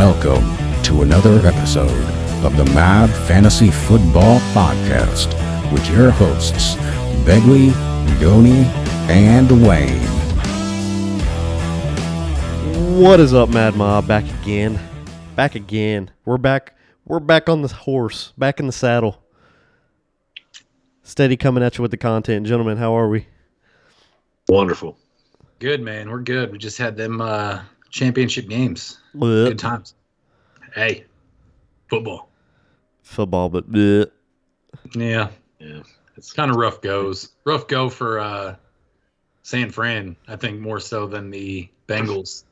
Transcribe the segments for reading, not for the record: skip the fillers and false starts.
Welcome to another episode of the Mad Fantasy Football Podcast with your hosts, Begley, Goni, and Wayne. What is up, Mad Mob? Back again. We're back on the horse, back in the saddle. Steady coming at you with the content. Gentlemen, how are we? Wonderful. Good, man. We're good. We just had them championship games. Blech. Good times. Hey, football. But blech. Yeah. It's Kind of rough goes. Rough go for San Fran, I think, more so than the Bengals.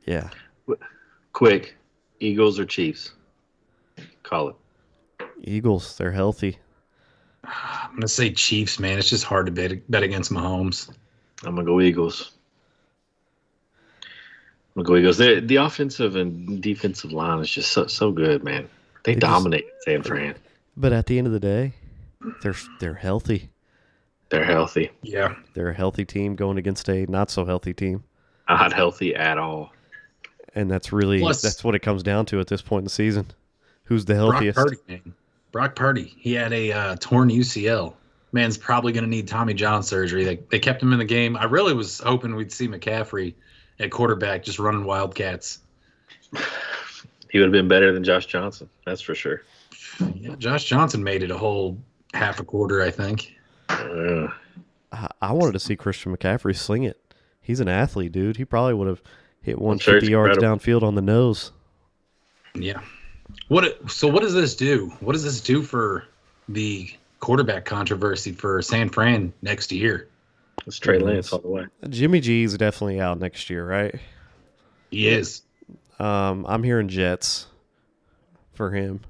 Yeah. quick. Eagles or Chiefs? Call it. Eagles, they're healthy. I'm going to say Chiefs, man. It's just hard to bet against Mahomes. I'm going to go Eagles. The offensive and defensive line is just so good, man. They dominate San Fran. But at the end of the day, they're healthy. They're healthy. Yeah. They're a healthy team going against a not so healthy team. Not healthy at all. And that's what it comes down to at this point in the season. Who's the healthiest? Brock Purdy, man. Brock Purdy. He had a torn UCL. Man's probably going to need Tommy John surgery. They kept him in the game. I really was hoping we'd see McCaffrey at quarterback just running Wildcats. He would have been better than Josh Johnson. That's for sure. Yeah, Josh Johnson made it a whole half a quarter, I think. Uh, I wanted to see Christian McCaffrey sling it. He's an athlete, dude. He probably would have hit I'm sure 150 it's yards incredible. downfield on the nose. Yeah. So what does this do? What does this do for the quarterback controversy for San Fran next year? it's Trey Lance all the way. Jimmy G's definitely out next year, right? He is. I'm hearing Jets for him.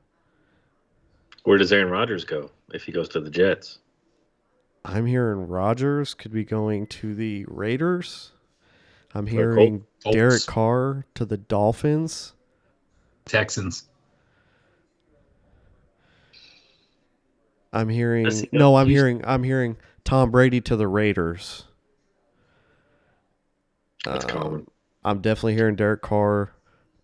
Where does Aaron Rodgers go if he goes to the Jets? I'm hearing Rodgers could be going to the Raiders. I'm hearing Colts. Derek Carr to the Dolphins. Texans. I'm hearing Let's see. I'm hearing Tom Brady to the Raiders. That's common. I'm definitely hearing Derek Carr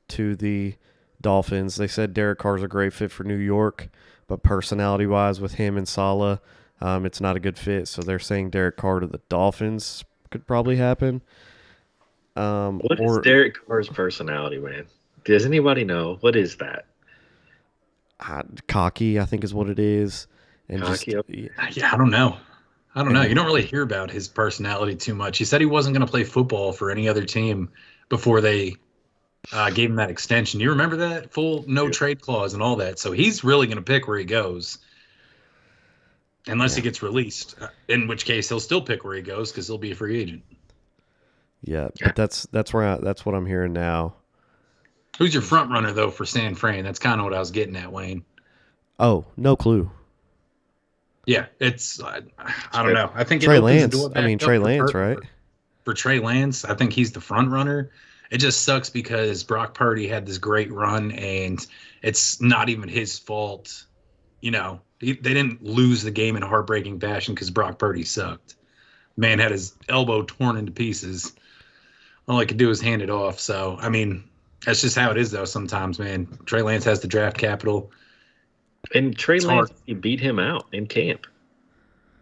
to the Dolphins. They said Derek Carr's a great fit for New York, but personality-wise with him and Saleh, it's not a good fit. So they're saying Derek Carr to the Dolphins could probably happen. What is Derek Carr's personality, man? Does anybody know? What is that? Cocky, I think is what it is. And Cocky, Yeah, I don't know. You don't really hear about his personality too much. He said he wasn't going to play football for any other team before they gave him that extension. You remember that? Full no trade clause and all that. So he's really going to pick where he goes. Unless he gets released, in which case he'll still pick where he goes because he'll be a free agent. Yeah, but that's what I'm hearing now. Who's your front runner though for San Fran? That's kind of what I was getting at, Wayne. Oh, no clue. Yeah, it's I don't know. I think Trey it opens the Lance. door back I mean, up Trey for Lance, Purdy. right? For Trey Lance, I think he's the front runner. It just sucks because Brock Purdy had this great run, and it's not even his fault. You know, they didn't lose the game in heartbreaking fashion because Brock Purdy sucked. Man had his elbow torn into pieces. All I could do was hand it off. So, I mean, that's just how it is, though, sometimes, man. Trey Lance has the draft capital. And Trey It's Lance, hard. he beat him out in camp.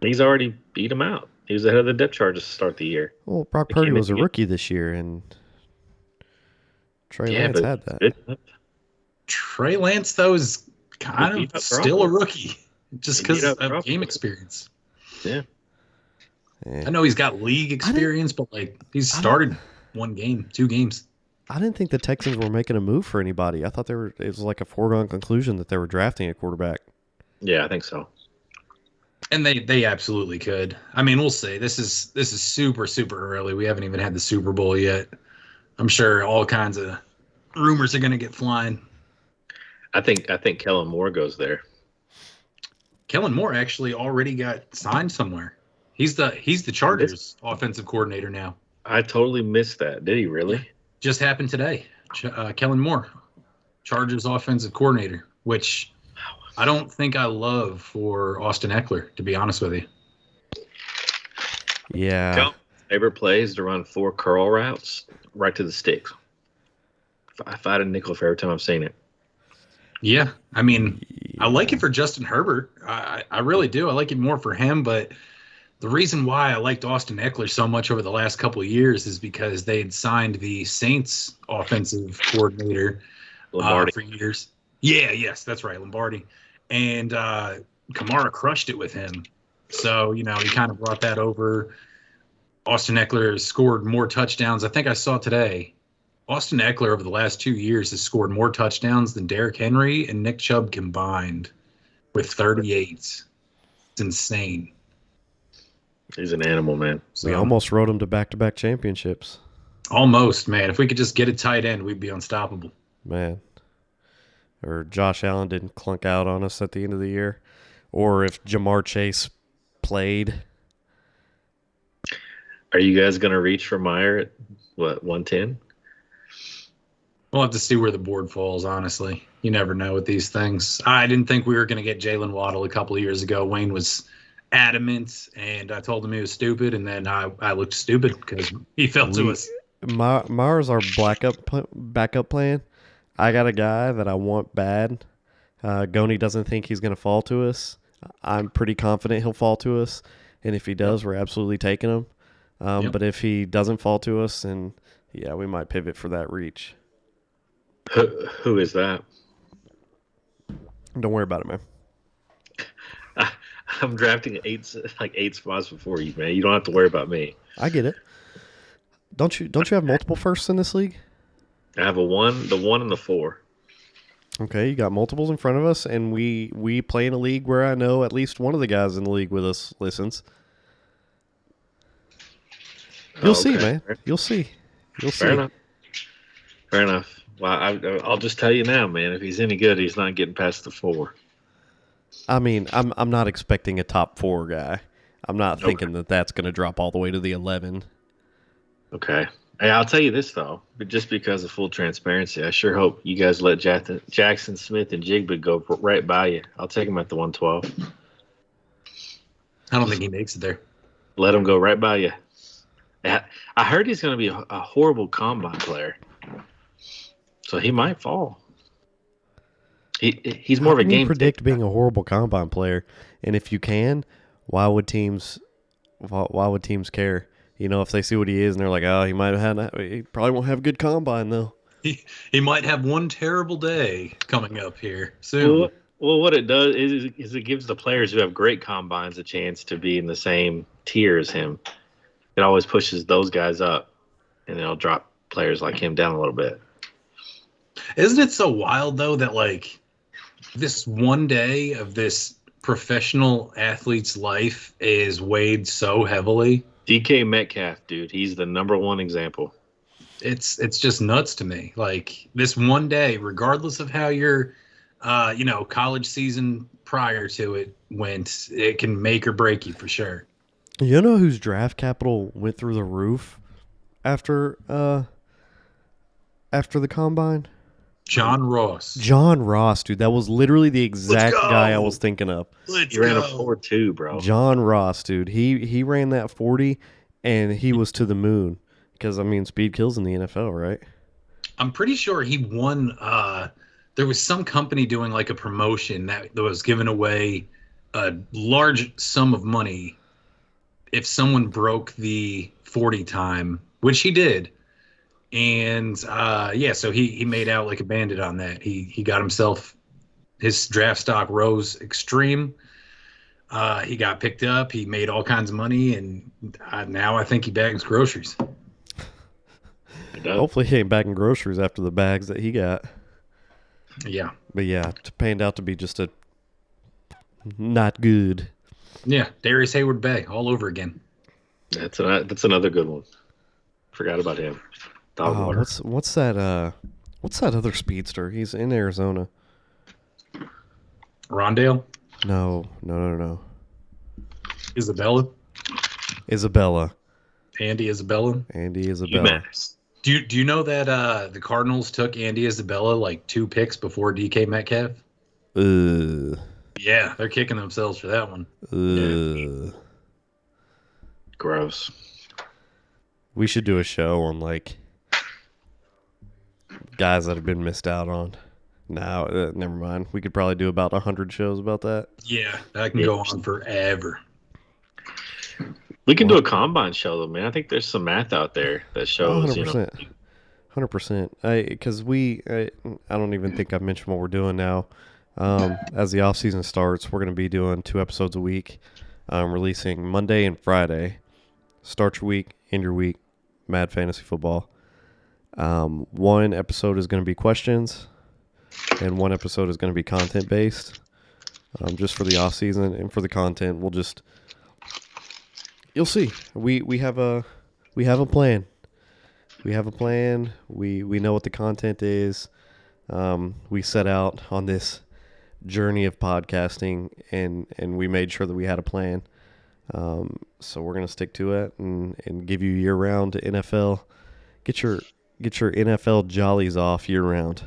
He's already beat him out. He was ahead of the depth chart to start the year. Well, Brock They Purdy came was a in- rookie this year, and Trey Lance had that. good enough. Trey Lance, though, is kind He beat of up still a Garoppolo. rookie just He because beat of up game Garoppolo. experience. Yeah. Yeah. I know he's got league experience, but like he's started 1 game, 2 games. I didn't think the Texans were making a move for anybody. I thought it was like a foregone conclusion that they were drafting a quarterback. Yeah, I think so. And they absolutely could. I mean, we'll see. This is super, super early. We haven't even had the Super Bowl yet. I'm sure all kinds of rumors are gonna get flying. I think Kellen Moore goes there. Kellen Moore actually already got signed somewhere. He's the Chargers offensive coordinator now. I totally missed that. Did he really? Just happened today. Kellen Moore, Chargers offensive coordinator, which I don't think I love for Austin Eckler, to be honest with you. Yeah. Favorite play is to run 4 curl routes right to the sticks. If I had a nickel for every time I've seen it. Yeah, I mean, I like it for Justin Herbert. I really do. I like it more for him, but the reason why I liked Austin Eckler so much over the last couple of years is because they had signed the Saints offensive coordinator Lombardi. for years. Yeah, yes, that's right, Lombardi. And Kamara crushed it with him. So, he kind of brought that over. Austin Eckler has scored more touchdowns. I think I saw today, Austin Eckler over the last 2 years has scored more touchdowns than Derrick Henry and Nick Chubb combined with 38. It's insane. He's an animal, man. We almost rode him to back-to-back championships. Almost, man. If we could just get a tight end, we'd be unstoppable. Man. Or Josh Allen didn't clunk out on us at the end of the year. Or if Jamar Chase played. Are you guys going to reach for Meyer at, 110? We'll have to see where the board falls, honestly. You never know with these things. I didn't think we were going to get Jalen Waddle a couple of years ago. Wayne was adamant, and I told him he was stupid, and then I looked stupid because he fell to us. Meyer's our backup plan. I got a guy that I want bad. Goni doesn't think he's going to fall to us. I'm pretty confident he'll fall to us, and if he does, we're absolutely taking him. But if he doesn't fall to us, then yeah, we might pivot for that reach. Who is that? Don't worry about it, man. I'm drafting eight spots before you, man. You don't have to worry about me. I get it. Don't you have multiple firsts in this league? I have the 1 and the 4. Okay, you got multiples in front of us, and we play in a league where I know at least one of the guys in the league with us listens. You'll see, man. You'll see. Fair enough. Well, I'll just tell you now, man. If he's any good, he's not getting past the 4. I mean, I'm not expecting a top 4 guy. I'm not thinking that that's going to drop all the way to the 11. Okay. Hey, I'll tell you this, though. But just because of full transparency, I sure hope you guys let Jackson Smith and Jigba go right by you. I'll take him at the 112. I don't think he makes it there. Let him go right by you. I heard he's going to be a horrible combine player. So he might fall. He's more of a game. How can you predict being a horrible combine player? And if you can, why would teams care? If they see what he is and they're like, oh, he probably won't have a good combine though. He might have one terrible day coming up here soon. Well, what it does is it gives the players who have great combines a chance to be in the same tier as him. It always pushes those guys up, and it'll drop players like him down a little bit. Isn't it so wild, though, that, like, this one day of this professional athlete's life is weighed so heavily? DK Metcalf, dude, he's the number one example. It's just nuts to me. Like, this one day, regardless of how your, college season prior to it went, it can make or break you for sure. You know whose draft capital went through the roof after the combine? John Ross. John Ross, dude. That was literally the exact guy I was thinking of. He ran a 4.2, bro. John Ross, dude. He ran that 40, and he was to the moon. Because, speed kills in the NFL, right? I'm pretty sure he won. There was some company doing like a promotion that was giving away a large sum of money if someone broke the 40 time, which he did. And so he made out like a bandit on that. He got himself, his draft stock rose extreme. He got picked up. He made all kinds of money, and now I think he bags groceries. Hopefully he ain't bagging groceries after the bags that he got. Yeah. But yeah, it panned out to be just a not good. Yeah, Darius Hayward Bay all over again. That's another good one. Forgot about him. What's that other speedster? He's in Arizona. Rondale? No. Isabella. Andy Isabella. Do you know that the Cardinals took Andy Isabella like 2 picks before DK Metcalf? Yeah, they're kicking themselves for that one. Yeah. Gross. We should do a show on like guys that have been missed out on. Now, never mind. We could probably do about 100 shows about that. Yeah, that can go on forever. We can do a combine show though, man. I think there's some math out there that shows, 100%. 100%. Because I don't even think I've mentioned what we're doing now. As the off season starts, we're going to be doing 2 episodes a week, releasing Monday and Friday. Start your week, end your week, Mad Fantasy Football. One episode is going to be questions, and one episode is going to be content based. Just for the off season, and for the content, you'll see. We have a plan. We have a plan. We know what the content is. We set out on this journey of podcasting, and we made sure that we had a plan. So we're gonna stick to it and give you year round NFL. Get your NFL jollies off year round.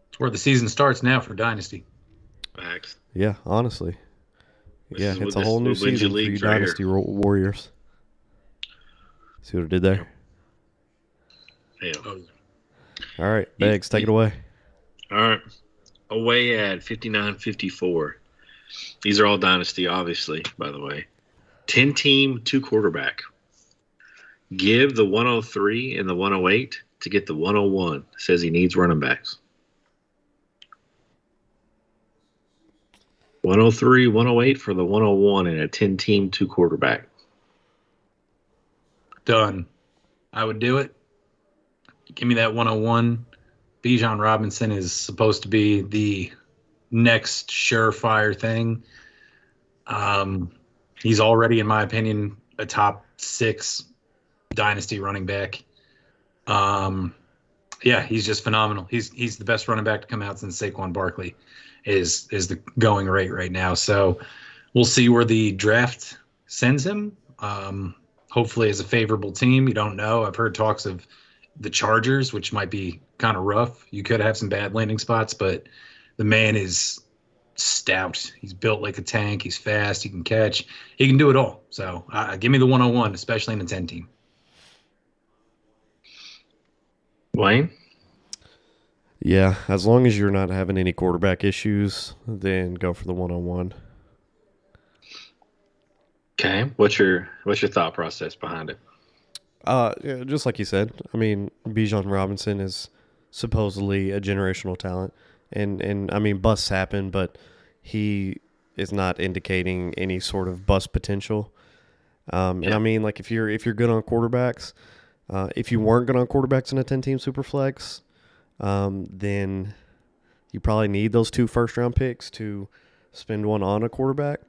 It's where the season starts now for Dynasty. Facts. Yeah, honestly. It's a whole new season for you Dynasty Warriors. See what I did there? Yeah. All right, Beggs, take it away. All right. Away at 59-54. These are all Dynasty, obviously, by the way. 10-team, 2 quarterback. Give the 103 and the 108 to get the 101. Says he needs running backs. 103, 108 for the 101 and a 10-team, 2 quarterback. Done. I would do it. Give me that 101. Bijan Robinson is supposed to be the next surefire thing. He's already, in my opinion, a top 6 dynasty running back. He's just phenomenal. He's the best running back to come out since Saquon Barkley is the going rate right now. So we'll see where the draft sends him. Hopefully as a favorable team. You don't know. I've heard talks of the Chargers, which might be kind of rough. You could have some bad landing spots, but the man is stout. He's built like a tank. He's fast. He can catch. He can do it all. So give me the 101, especially in a 10-team. Wayne? Yeah, as long as you're not having any quarterback issues, then go for the 101. Okay. What's your thought process behind it? Yeah, just like you said, I mean, Bijan Robinson is supposedly a generational talent, and I mean, busts happen, but he is not indicating any sort of bust potential. And I mean, like if you're good on quarterbacks, if you weren't good on quarterbacks in a 10-team superflex, then you probably need those 2 first-round picks to spend one on a quarterback.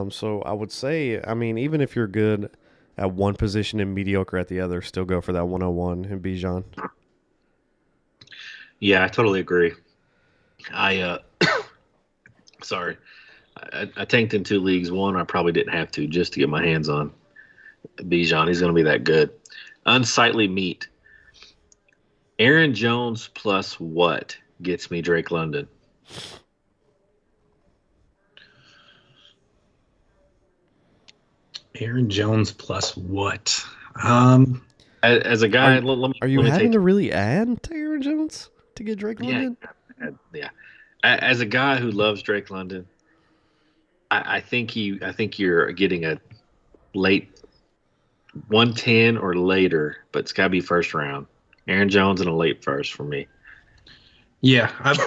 So I would say, I mean, even if you're good at one position and mediocre at the other, still go for that 101 in Bijan. Yeah, I totally agree. Sorry. I tanked in 2 leagues. One, I probably didn't have to just to get my hands on Bijan. He's going to be that good. Unsightly meat. Aaron Jones plus what gets me Drake London? Aaron Jones plus what? As a guy, are you having to really add to Aaron Jones to get Drake London? Yeah. As a guy who loves Drake London, I think you're getting a late 110 or later, but it's got to be first round. Aaron Jones in a late first for me. Yeah, I've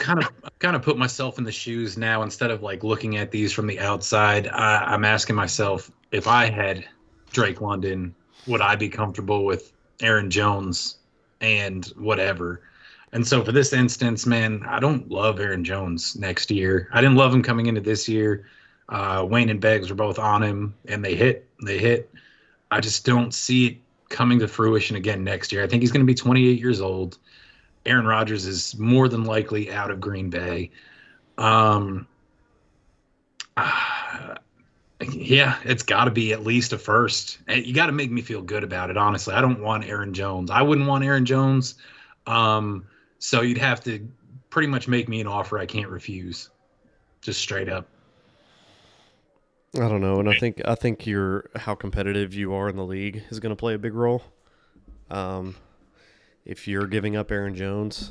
kind of put myself in the shoes now. Instead of like looking at these from the outside, I'm asking myself, if I had Drake London, would I be comfortable with Aaron Jones and whatever? And so for this instance, man, I don't love Aaron Jones next year. I didn't love him coming into this year. Wayne and Beggs were both on him, and they hit. I just don't see it coming to fruition again next year. I think he's going to be 28 years old. Aaron Rodgers is more than likely out of Green Bay. Yeah, it's got to be at least a first. You got to make me feel good about it, honestly. I don't want Aaron Jones. I wouldn't want Aaron Jones. So you'd have to pretty much make me an offer I can't refuse, just straight up. I don't know, and I think how competitive you are in the league is going to play a big role. if you're giving up Aaron Jones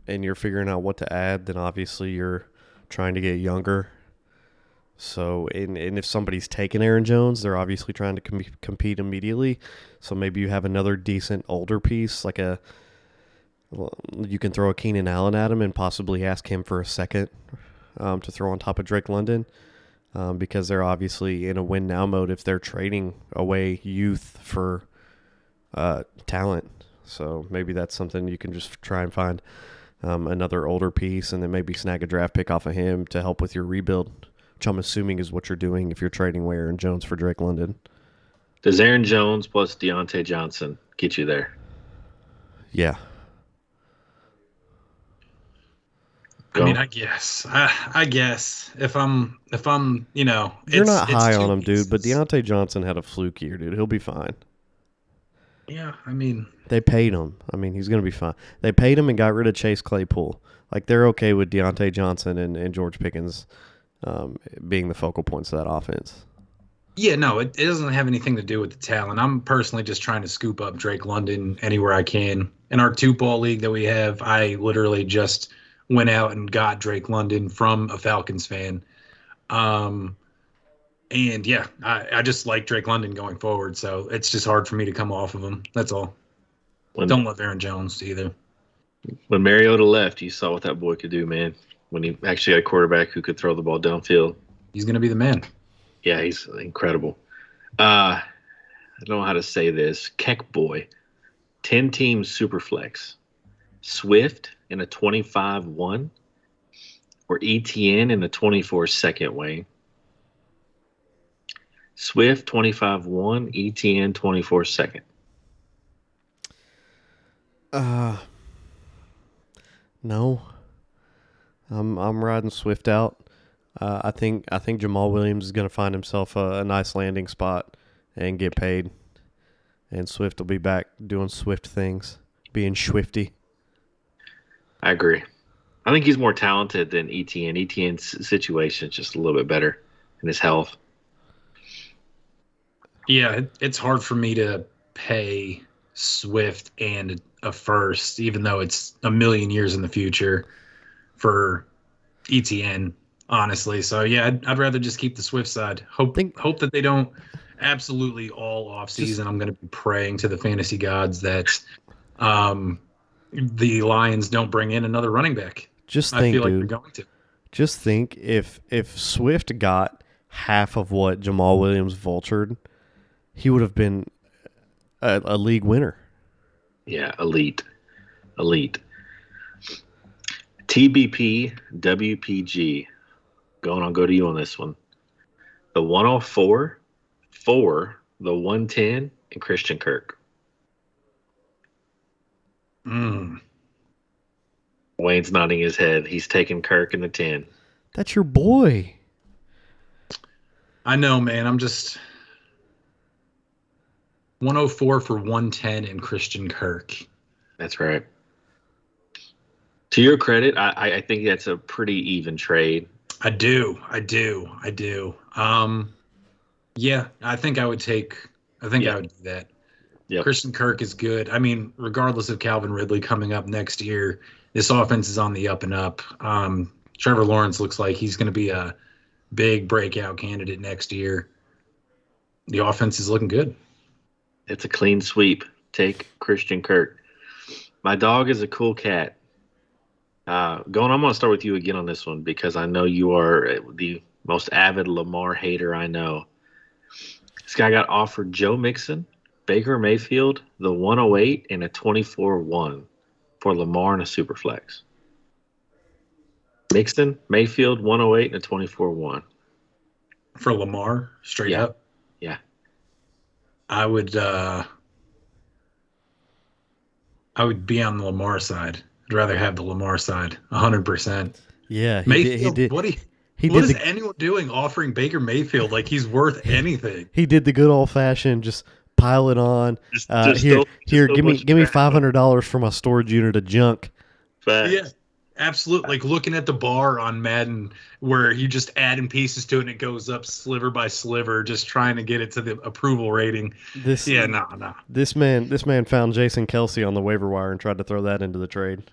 and you're figuring out what to add, then obviously you're trying to get younger. So, and if somebody's taking Aaron Jones, they're obviously trying to compete immediately. So maybe you have another decent older piece, like you can throw a Keenan Allen at him and possibly ask him for a second to throw on top of Drake London. Because they're obviously in a win now mode if they're trading away youth for talent. So maybe that's something you can just try and find another older piece and then maybe snag a draft pick off of him to help with your rebuild, which I'm assuming is what you're doing if you're trading away Aaron Jones for Drake London. Does Aaron Jones plus Deontay Johnson get you there? Yeah. I mean, I guess if I'm, you're not high on him, dude. But Deontay Johnson had a fluke year, dude. He'll be fine. Yeah, I mean, they paid him. I mean, he's gonna be fine. They paid him and got rid of Chase Claypool. Like they're okay with Deontay Johnson and George Pickens being the focal points of that offense. Yeah, no, it doesn't have anything to do with the talent. I'm personally just trying to scoop up Drake London anywhere I can. In our 2-ball league that we have, I literally just went out and got Drake London from a Falcons fan. And yeah, I just like Drake London going forward. So it's just hard for me to come off of him. That's all. Don't love Aaron Jones either. When Mariota left, you saw what that boy could do, man. When he actually had a quarterback who could throw the ball downfield. He's going to be the man. Yeah, he's incredible. I don't know how to say this. Keck boy. 10-team Superflex. Swift in a 25-1 or ETN in a 24-second, Wayne. Swift 25-1, ETN 24-second. No. I'm riding Swift out. I think Jamal Williams is going to find himself a nice landing spot and get paid. And Swift will be back doing Swift things, being Swifty. I agree. I think he's more talented than ETN. ETN's situation is just a little bit better in his health. Yeah, it's hard for me to pay Swift and a first, even though it's a million years in the future for ETN, honestly. So yeah, I'd rather just keep the Swift side. Hope that they don't absolutely all offseason. I'm going to be praying to the fantasy gods that the Lions don't bring in another running back. I feel like they're going to. Just think if Swift got half of what Jamal Williams vultured, he would have been a league winner. Yeah, elite. TBP, WPG. I'll go to you on this one. The 104, 4, the 110, and Christian Kirk. Wayne's nodding his head. He's taking Kirk in the 10. That's your boy. I know, man. I'm just 104 for 110 and Christian Kirk. That's right. To your credit, I think that's a pretty even trade. I do. Yeah, I think I would do that. Yep. Christian Kirk is good. I mean, regardless of Calvin Ridley coming up next year, this offense is on the up and up. Trevor Lawrence looks like he's going to be a big breakout candidate next year. The offense is looking good. It's a clean sweep. Take Christian Kirk. My dog is a cool cat. I'm going to start with you again on this one because I know you are the most avid Lamar hater I know. This guy got offered Joe Mixon, Baker Mayfield, the 108, and a 24-1 for Lamar and a Superflex. Mixon, Mayfield, 108, and a 24-1. For Lamar, straight up? Yeah. I would be on the Lamar side. I'd rather have the Lamar side, 100%. Yeah, Mayfield, he did. What is anyone doing offering Baker Mayfield like he's worth anything? He did the good old fashioned, just pile it on. Give me $500 for my storage unit of junk. Facts. Yeah, Absolutely. Like looking at the bar on Madden where you just adding pieces to it and it goes up sliver by sliver, just trying to get it to the approval rating. Yeah, no. This man found Jason Kelsey on the waiver wire and tried to throw that into the trade.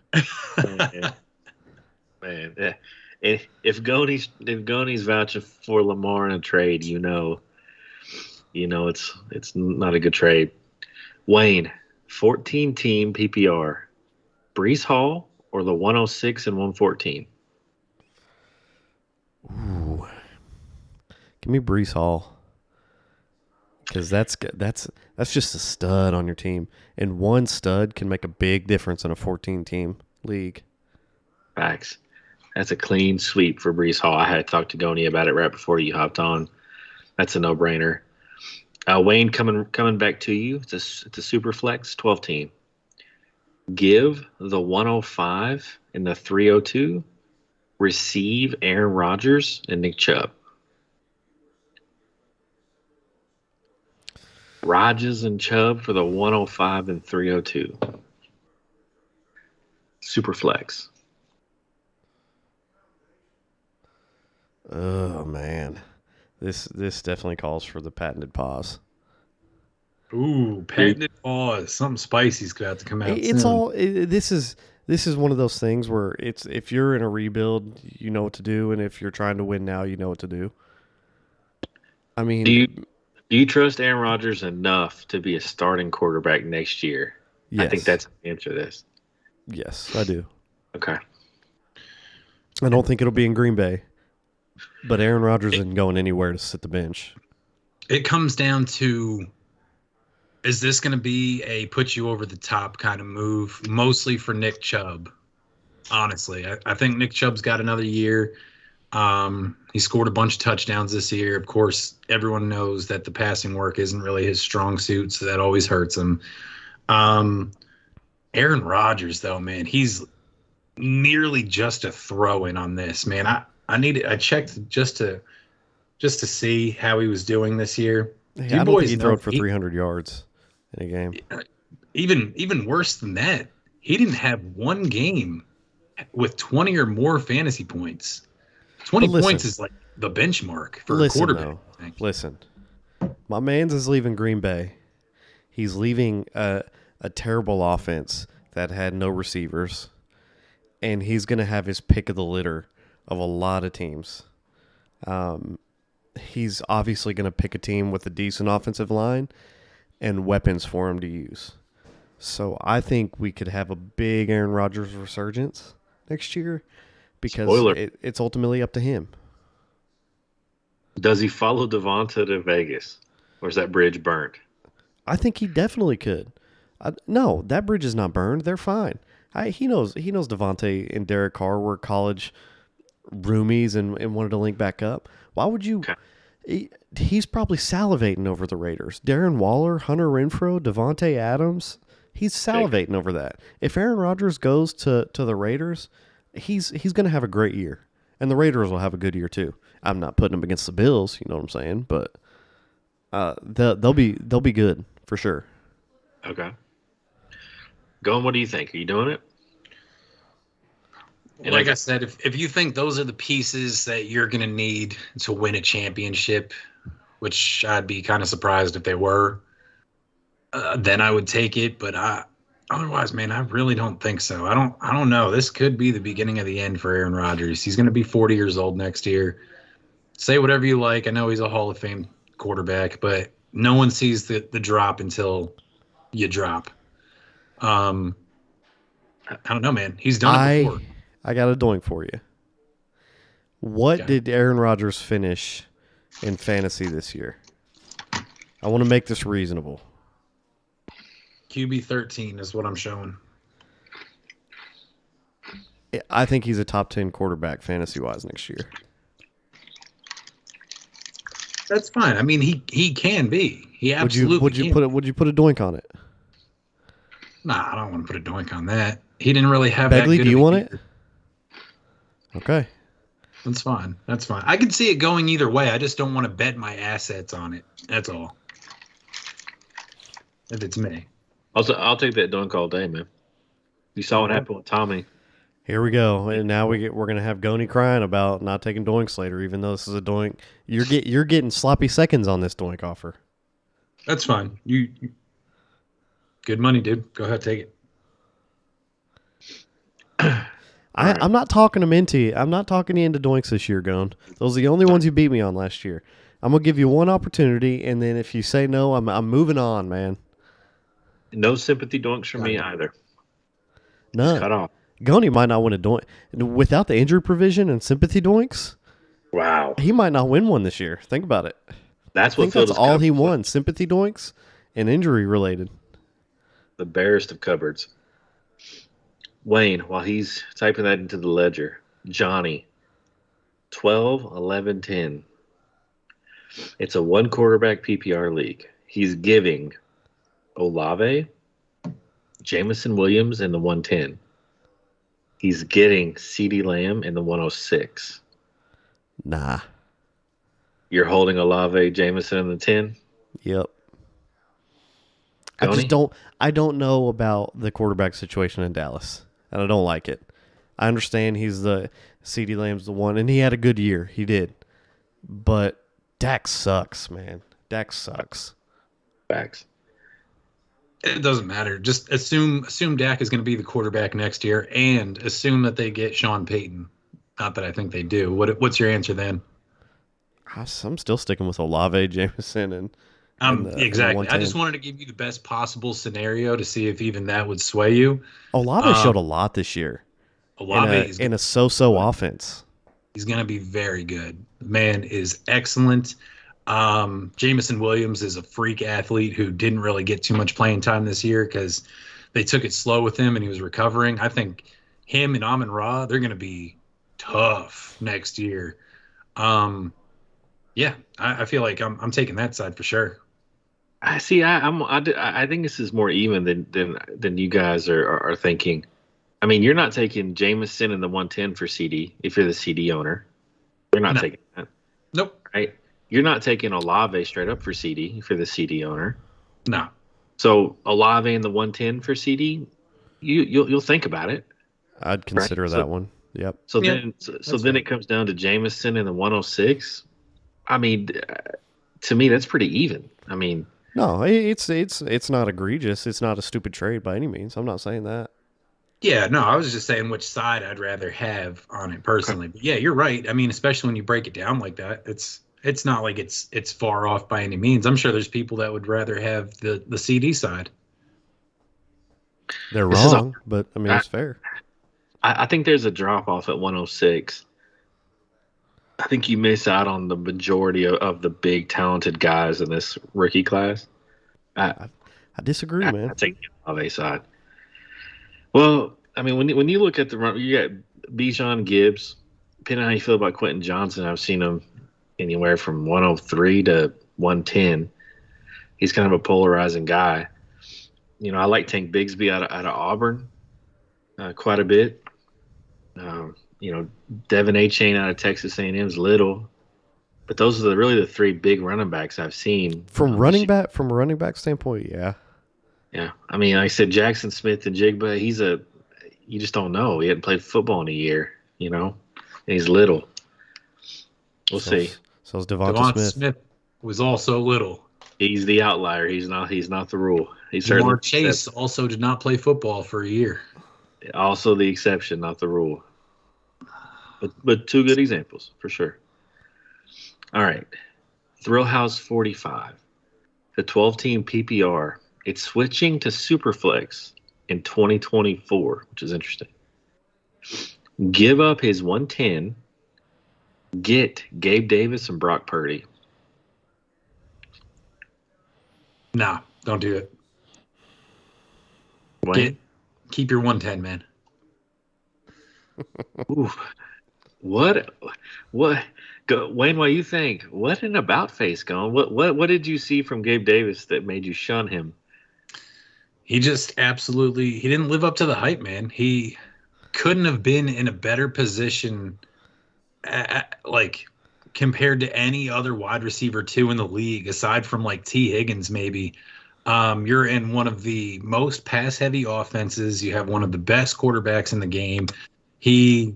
Man, if Goney's vouching for Lamar in a trade, it's not a good trade. Wayne, 14 team PPR, Brees Hall or the 106 and 114? Ooh, give me Brees Hall, because that's just a stud on your team, and one stud can make a big difference in a 14 team league. Facts. That's a clean sweep for Brees Hall. I had talked to Goney about it right before you hopped on. That's a no-brainer. Wayne, coming back to you. It's a super flex 12 team. Give the 105 and the 302. Receive Aaron Rodgers and Nick Chubb. Rodgers and Chubb for the 105 and 302. Super flex. Oh man, this definitely calls for the patented pause. Ooh, patented pause. Something spicy's got to come out. It's soon. all. This is one of those things where it's, if you're in a rebuild, you know what to do, and if you're trying to win now, you know what to do. I mean, Do you trust Aaron Rodgers enough to be a starting quarterback next year? yes, I think that's the answer to this. yes, I do. Okay. I don't think it'll be in Green Bay, but Aaron Rodgers isn't going anywhere to sit the bench. It comes down to, is this going to be a put you over the top kind of move, mostly for Nick Chubb? Honestly, I think Nick Chubb's got another year. He scored a bunch of touchdowns this year. Of course, everyone knows that the passing work isn't really his strong suit, so that always hurts him. Aaron Rodgers, though, man, he's nearly just a throw-in on this, man. I checked just to see how he was doing this year. Hey, You I don't think boys he know threw it for 300 yards in a game. even worse than that, he didn't have one game with 20 or more fantasy points. 20 points is like the benchmark for a quarterback. Listen, my man's is leaving Green Bay. He's leaving a terrible offense that had no receivers, and he's going to have his pick of the litter of a lot of teams. He's obviously going to pick a team with a decent offensive line and weapons for him to use. So I think we could have a big Aaron Rodgers resurgence next year, because it's ultimately up to him. Does he follow Devonta to Vegas, or is that bridge burnt? I think he definitely could. No, that bridge is not burned. They're fine. He knows Devontae and Derek Carr were college roomies and wanted to link back up. Why would you? Okay. He's probably salivating over the Raiders. Darren Waller, Hunter Renfrow, Devontae Adams. He's salivating over that. If Aaron Rodgers goes to the Raiders, he's going to have a great year, and the Raiders will have a good year too. I'm not putting them against the Bills, you know what I'm saying, but they'll be good for sure. Okay. Gone, what do you think? Are you doing it? Like I said, if you think those are the pieces that you're going to need to win a championship, which I'd be kind of surprised if they were, then I would take it. But otherwise, man, I really don't think so. I don't know. This could be the beginning of the end for Aaron Rodgers. He's going to be 40 years old next year. Say whatever you like. I know he's a Hall of Fame quarterback, but no one sees the drop until you drop. I don't know, man. He's done it before. I got a doink for you. What did Aaron Rodgers finish in fantasy this year? I want to make this reasonable. QB 13 is what I'm showing. I think he's a top 10 quarterback fantasy-wise next year. That's fine. I mean, he can be. He absolutely would you put a doink on it? Nah, I don't want to put a doink on that. He didn't really have Begley, that good do you of a want year. it? Okay. That's fine. I can see it going either way. I just don't want to bet my assets on it. That's all. If it's me. Also, I'll take that dunk all day, man. You saw what happened with Tommy. Here we go, and now we're gonna have Goni crying about not taking Doinks later, even though this is a Doink. You're getting sloppy seconds on this Doink offer. That's fine. You good money, dude. Go ahead, take it. I'm not talking him into you. I'm not talking you into Doinks this year, Gon. Those are the only ones you beat me on last year. I'm gonna give you one opportunity, and then if you say no, I'm moving on, man. No sympathy donks from me either. None. Cut off. Goni might not win a Doink without the injury provision and sympathy Doinks. Wow. He might not win one this year. Think about it. That's I what think filled that's his all cup he with. won: sympathy Doinks and injury related. The barest of cupboards. Wayne, while he's typing that into the ledger, Johnny, 12, 11, 10. It's a one quarterback PPR league. He's giving Olave, Jamison Williams in the 110. He's getting CeeDee Lamb in the 106. Nah. You're holding Olave, Jamison in the 10? Yep. Goni? I don't know about the quarterback situation in Dallas, and I don't like it. I understand he's the CeeDee Lamb's the one, and he had a good year. He did. But Dak sucks, man. Dak sucks. Facts. It doesn't matter. Just assume Dak is going to be the quarterback next year, and assume that they get Sean Payton. Not that I think they do. What's your answer then? I'm still sticking with Olave, Jameson, and Exactly. the I just wanted to give you the best possible scenario to see if even that would sway you. Olave showed a lot this year. Olave in a so-so offense. He's going to be very good. The man is excellent. Jamison Williams is a freak athlete who didn't really get too much playing time this year because they took it slow with him and he was recovering. I think him and Amon-Ra, they're going to be tough next year. Yeah, I feel like I'm taking that side for sure. I see. I think this is more even than you guys are thinking. I mean, you're not taking Jameson in the 110 for CD if you're the CD owner. You're not taking that. Nope. Right? You're not taking Olave straight up for CD if you're the CD owner. No. So Olave in the 110 for CD, you'll think about it. I'd consider that one. Yep. So then it comes down to Jameson in the 106. I mean, to me, that's pretty even. I mean, no, it's not egregious. It's not a stupid trade by any means. I'm not saying that. Yeah, no, I was just saying which side I'd rather have on it personally. But yeah, you're right. I mean, especially when you break it down like that, it's not like it's far off by any means. I'm sure there's people that would rather have the CD side. They're wrong, but I mean, it's fair. I think there's a drop off at 106. I think you miss out on the majority of the big talented guys in this rookie class. I disagree, man. I take the Olave side. Well, I mean, when you look at the run, you got Bijan Gibbs. Depending on how you feel about Quentin Johnson, I've seen him anywhere from 103 to 110. He's kind of a polarizing guy. You know, I like Tank Bigsby out of Auburn quite a bit. You know, Devin A-Chain out of Texas A&M's little, but those are really the three big running backs I've seen. From a running back standpoint, yeah. Yeah, I mean, like I said, Jackson Smith and Jigba, you just don't know. He hadn't played football in a year, you know, and he's little. We'll see. So is Devonta Smith was also little. He's the outlier. He's not the rule. He's Jamar Chase also did not play football for a year. Also the exception, not the rule. But two good examples for sure. All right. Thrill House 45. The 12-team PPR. It's switching to Superflex in 2024, which is interesting. Give up his 110. Get Gabe Davis and Brock Purdy. Nah, don't do it. Keep your 110, man. Ooh. What? Wayne, what do you think? What an about face going? What did you see from Gabe Davis that made you shun him? He just he didn't live up to the hype, man. He couldn't have been in a better position, like compared to any other wide receiver 2 in the league, aside from like T. Higgins, maybe. You're in one of the most pass-heavy offenses. You have one of the best quarterbacks in the game. He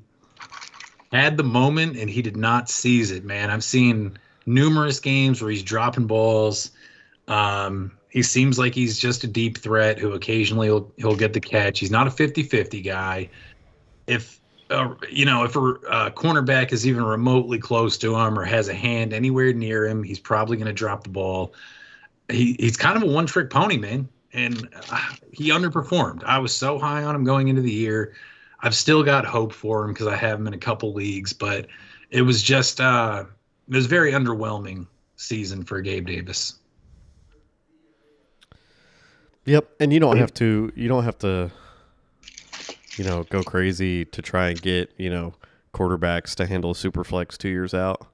had the moment and he did not seize it, man. I've seen numerous games where he's dropping balls. He seems like he's just a deep threat who occasionally he'll get the catch. He's not a 50-50 guy. If if a cornerback is even remotely close to him or has a hand anywhere near him, he's probably going to drop the ball. He's kind of a one-trick pony, man, and he underperformed. I was so high on him going into the year. I've still got hope for him because I have him in a couple leagues, but it was just it was very underwhelming season for Gabe Davis. Yep, and you don't have to go crazy to try and get, quarterbacks to handle a super flex 2 years out.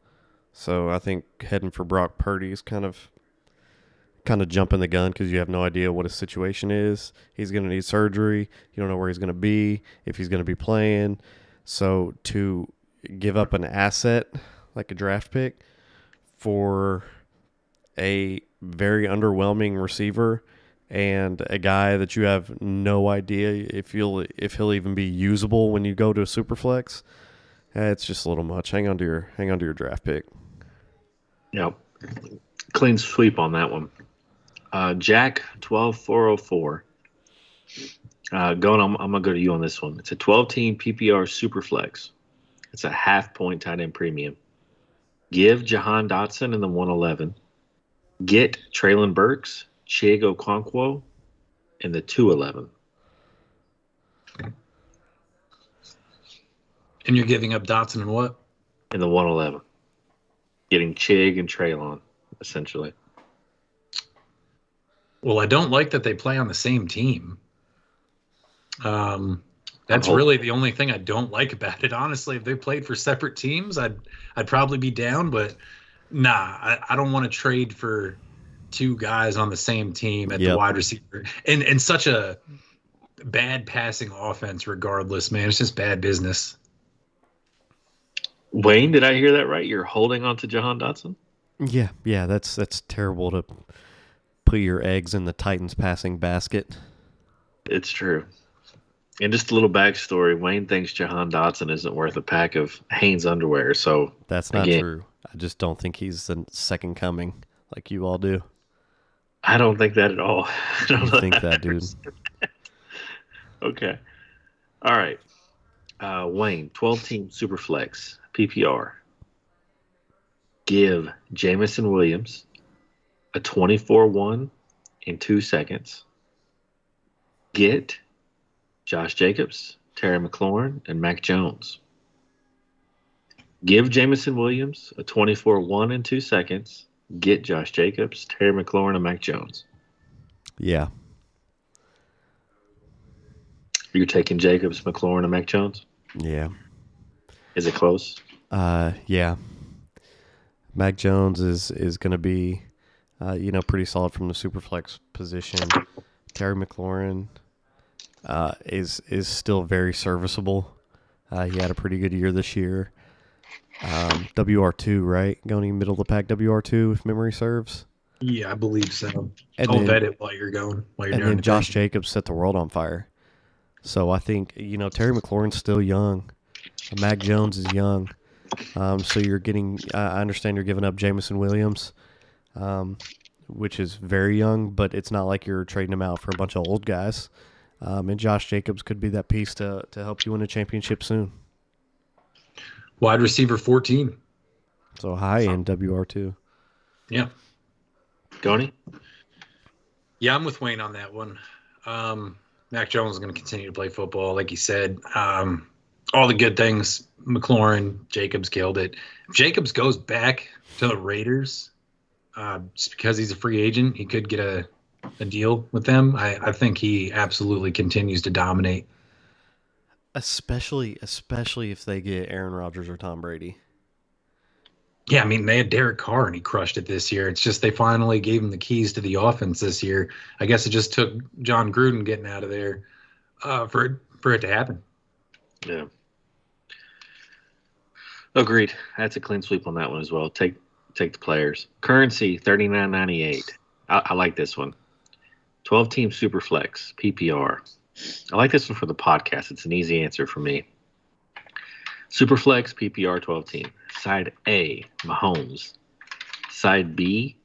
So I think heading for Brock Purdy is kind of jumping the gun because you have no idea what his situation is. He's going to need surgery. You don't know where he's going to be, if he's going to be playing. So to give up an asset like a draft pick for a very underwhelming receiver and a guy that you have no idea if he'll even be usable when you go to a super flex, it's just a little much. Hang on to your draft pick. Yep. Clean sweep on that one. Jack 12404. I'm gonna go to you on this one. It's a 12-team PPR super flex. It's a half-point tight end premium. Give Jahan Dotson in the 111. Get Traylon Burks, Chig Okonkwo in the 211. And you're giving up Dotson and what? In the 111. Getting Chig and Traylon, essentially. Well, I don't like that they play on the same team. That's really the only thing I don't like about it. Honestly, if they played for separate teams, I'd probably be down. But nah, I don't want to trade for two guys on the same team at the wide receiver and such a bad passing offense. Regardless, man, it's just bad business. Wayne, did I hear that right? You're holding on to Jahan Dotson? Yeah, that's terrible to put your eggs in the Titans passing basket. It's true. And just a little backstory, Wayne thinks Jahan Dotson isn't worth a pack of Hanes underwear. So that's not true. I just don't think he's the second coming like you all do. I don't think that at all. I don't think that, dude. Okay. All right. Wayne, 12-team Superflex, PPR. Give Jamison Williams a 24-1 in 2 seconds. Get Josh Jacobs, Terry McLaurin, and Mac Jones. Give Jamison Williams a 24-1 in 2 seconds. Get Josh Jacobs, Terry McLaurin, and Mac Jones. Yeah. You're taking Jacobs, McLaurin, and Mac Jones? Yeah. Is it close? Yeah. Mac Jones is going to be, pretty solid from the superflex position. Terry McLaurin is still very serviceable. He had a pretty good year this year. WR2, right? Going middle of the pack WR2, if memory serves. Yeah, I believe so. I'll vet it while you're going. And then Josh Jacobs set the world on fire. So I think, Terry McLaurin's still young. Mac Jones is young. So you're getting, I understand you're giving up Jamison Williams, which is very young, but it's not like you're trading him out for a bunch of old guys. And Josh Jacobs could be that piece to help you win a championship soon. Wide receiver 14. So high end WR2. Yeah. Goni? Yeah, I'm with Wayne on that one. Mac Jones is going to continue to play football, like you said. All the good things, McLaurin, Jacobs killed it. If Jacobs goes back to the Raiders, just because he's a free agent, he could get a deal with them. I think he absolutely continues to dominate. Especially if they get Aaron Rodgers or Tom Brady. Yeah, I mean, they had Derek Carr, and he crushed it this year. It's just they finally gave him the keys to the offense this year. I guess it just took John Gruden getting out of there for it to happen. Yeah. Agreed. That's a clean sweep on that one as well. Take the players. Currency, $39.98. I like this one. 12-team Superflex, PPR. I like this one for the podcast. It's an easy answer for me. Superflex PPR 12 team. Side A, Mahomes. Side B,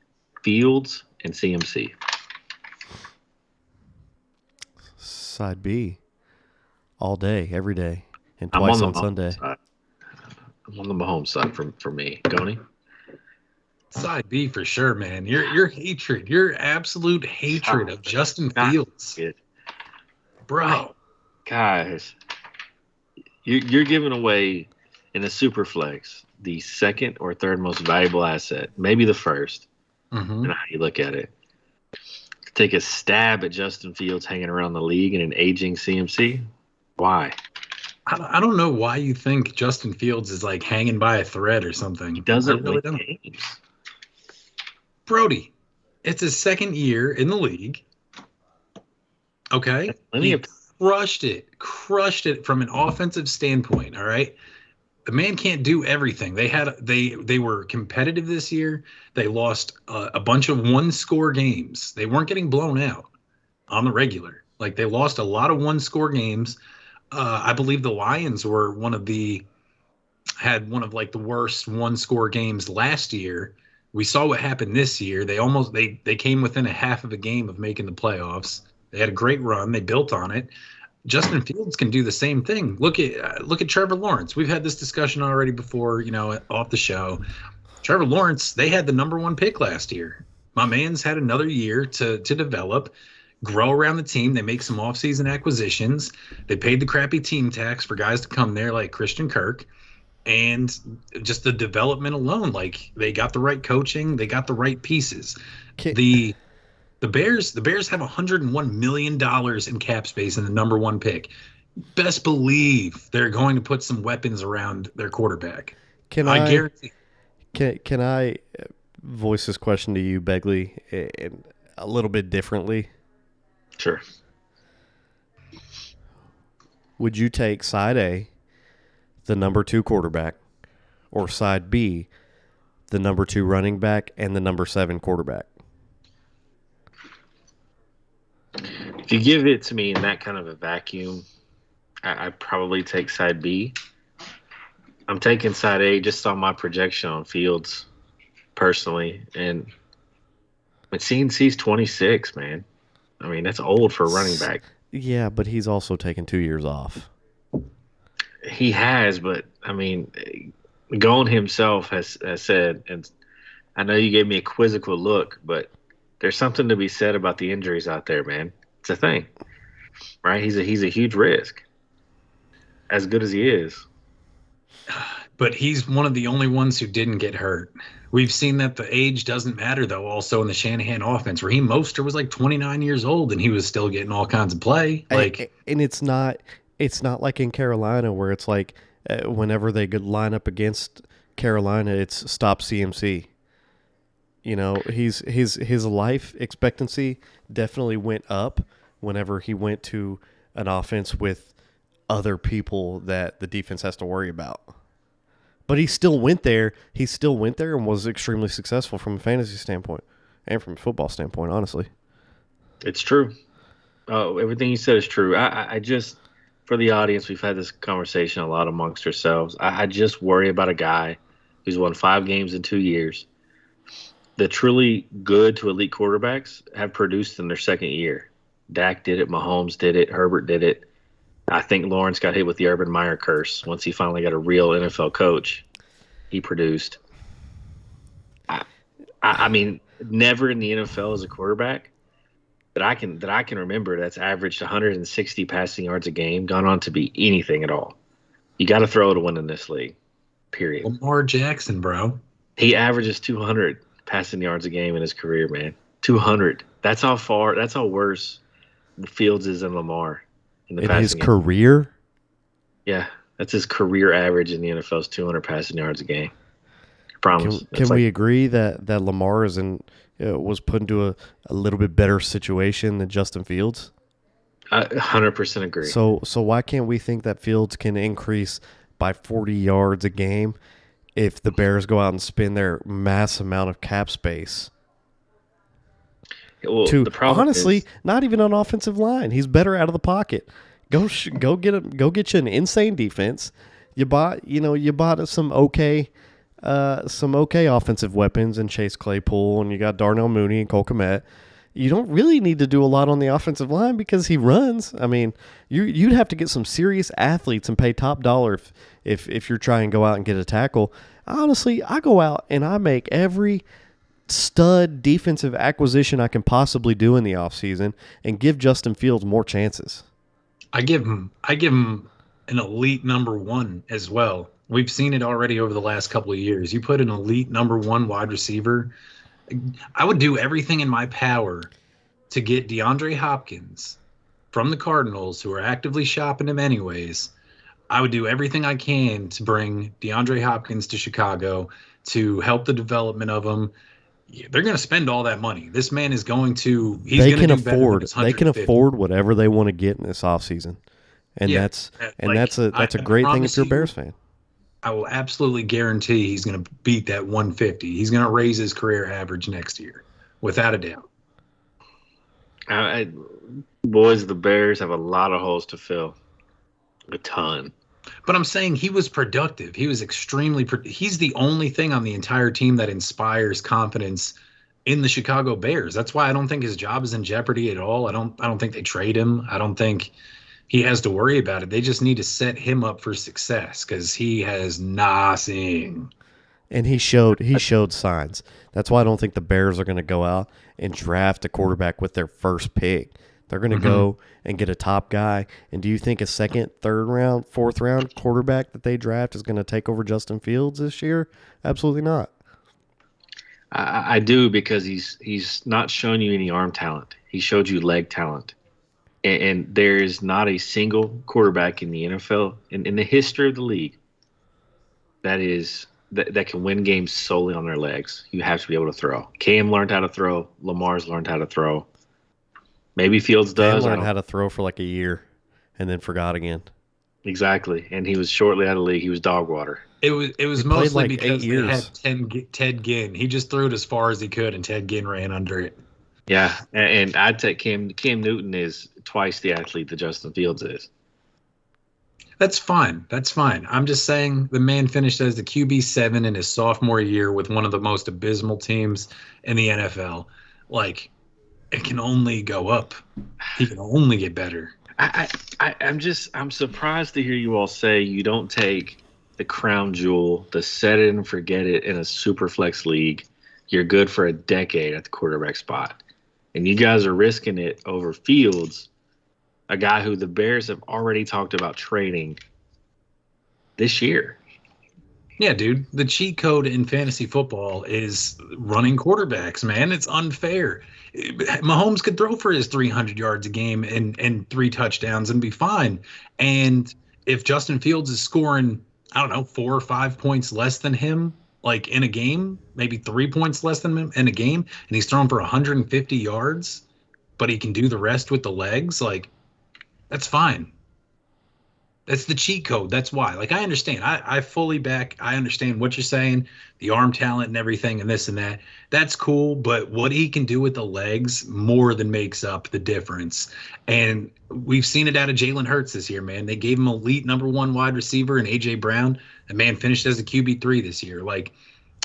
Fields and CMC. Side B, all day, every day, and I'm on twice the on Mahomes Sunday. side. I'm on the Mahomes side for me. Goni? Side B for sure, man. Your hatred, your absolute hatred of Justin Fields, Good. bro. Guys, you're giving away in a super flex the second or third most valuable asset, maybe the first, Mm-hmm. and how you look at it. Take a stab at Justin Fields hanging around the league and an aging CMC. Why? I don't know why you think Justin Fields is like hanging by a thread or something. He doesn't I really win don't. games. Brody, it's his second year in the league. Okay, Plenty of crushed it from an offensive standpoint. All right, the man can't do everything. They were competitive this year. They lost a bunch of one-score games. They weren't getting blown out on the regular. Like they lost a lot of one-score games. I believe the Lions were had one of like the worst one-score games last year. We saw what happened this year. They came within a half of a game of making the playoffs. They had a great run. They built on it. Justin Fields can do the same thing. Look at Trevor Lawrence. We've had this discussion already before, off the show. Trevor Lawrence, they had the number 1 pick last year. My man's had another year to develop, grow around the team. They make some offseason acquisitions. They paid the crappy team tax for guys to come there like Christian Kirk. And just the development alone, like they got the right coaching, they got the right pieces. The Bears have $101 million in cap space in the number 1 pick. Best believe they're going to put some weapons around their quarterback. I guarantee. Can I voice this question to you, Begley, a little bit differently? Sure. Would you take side A, the number 2 quarterback, or side B, the number 2 running back and the number 7 quarterback? If you give it to me in that kind of a vacuum, I'd probably take side B. I'm taking side A just on my projection on Fields personally. And CNC's 26, man. I mean, that's old for a running back. Yeah, but he's also taken 2 years off. He has, but I mean, Gone himself has said, and I know you gave me a quizzical look, but there's something to be said about the injuries out there, man. It's a thing, right? He's a huge risk, as good as he is. But he's one of the only ones who didn't get hurt. We've seen that the age doesn't matter, though, also in the Shanahan offense. Raheem Mostert was like 29 years old, and he was still getting all kinds of play. And it's not like in Carolina where it's like whenever they could line up against Carolina, it's stop CMC. His life expectancy definitely went up whenever he went to an offense with other people that the defense has to worry about. But he still went there. He still went there and was extremely successful from a fantasy standpoint and from a football standpoint, honestly. It's true. Everything you said is true. I just, for the audience, we've had this conversation a lot amongst ourselves. I just worry about a guy who's won 5 games in 2 years. The truly good to elite quarterbacks have produced in their second year. Dak did it. Mahomes did it. Herbert did it. I think Lawrence got hit with the Urban Meyer curse. Once he finally got a real NFL coach, he produced. I mean, never in the NFL as a quarterback that I can remember that's averaged 160 passing yards a game, gone on to be anything at all. You got to throw to win in this league, period. Lamar Jackson, bro. He averages 200 passing yards a game in his career, man. 200. That's how worse Fields is than Lamar. In his career? Yeah, that's his career average in the NFL's 200 passing yards a game. I promise. Can we agree that Lamar was put into a little bit better situation than Justin Fields? I 100% agree. So why can't we think that Fields can increase by 40 yards a game if the Bears go out and spend their mass amount of cap space? Well, the problem honestly, is, not even on offensive line. He's better out of the pocket. Go get you an insane defense. you bought some okay offensive weapons in Chase Claypool, and you got Darnell Mooney and Cole Kmet. You don't really need to do a lot on the offensive line because he runs. I mean, you'd have to get some serious athletes and pay top dollar if you're trying to go out and get a tackle. Honestly, I go out and I make every stud defensive acquisition I can possibly do in the offseason and give Justin Fields more chances. I give him an elite number one as well. We've seen it already over the last couple of years. You put an elite number one wide receiver. I would do everything in my power to get DeAndre Hopkins from the Cardinals, who are actively shopping him anyways. I would do everything I can to bring DeAndre Hopkins to Chicago to help the development of him. They're going to spend all that money. This man is going to. They can afford whatever they want to get in this offseason. And that's a great thing if you're a Bears fan. I will absolutely guarantee he's going to beat that 150. He's going to raise his career average next year, without a doubt. Boys, the Bears have a lot of holes to fill. A ton. But I'm saying he was productive. He was extremely he's the only thing on the entire team that inspires confidence in the Chicago Bears. That's why I don't think his job is in jeopardy at all. I don't think they trade him. I don't think he has to worry about it. They just need to set him up for success because he has nothing. And he showed signs. That's why I don't think the Bears are going to go out and draft a quarterback with their first pick. They're going to go and get a top guy. And do you think a second, third round, fourth round quarterback that they draft is going to take over Justin Fields this year? Absolutely not. I do, because he's not shown you any arm talent. He showed you leg talent. And there is not a single quarterback in the NFL, in the history of the league, that can win games solely on their legs. You have to be able to throw. Cam learned how to throw. Lamar's learned how to throw. Maybe Fields does. Cam learned how to throw for like a year and then forgot again. Exactly. And he was shortly out of the league. He was dog water. It was mostly because they had Ted Ginn. He just threw it as far as he could, and Ted Ginn ran under it. Yeah, and I'd take Cam Newton is twice the athlete that Justin Fields is. That's fine. I'm just saying the man finished as the QB7 in his sophomore year with one of the most abysmal teams in the NFL. Like, it can only go up. He can only get better. I'm surprised to hear you all say you don't take the crown jewel, the set it and forget it in a super flex league. You're good for a decade at the quarterback spot. And you guys are risking it over Fields, a guy who the Bears have already talked about trading this year. Yeah, dude. The cheat code in fantasy football is running quarterbacks, man. It's unfair. Mahomes could throw for his 300 yards a game and 3 touchdowns and be fine. And if Justin Fields is scoring, 4 or 5 points less than him, like in a game, maybe 3 points less than him in a game, and he's throwing for 150 yards, but he can do the rest with the legs, like, that's fine. That's the cheat code. That's why. Like, I understand. I fully back. I understand what you're saying, the arm talent and everything and this and that. That's cool. But what he can do with the legs more than makes up the difference. And we've seen it out of Jalen Hurts this year, man. They gave him elite number 1 wide receiver in A.J. Brown. The man finished as a QB3 this year. Like,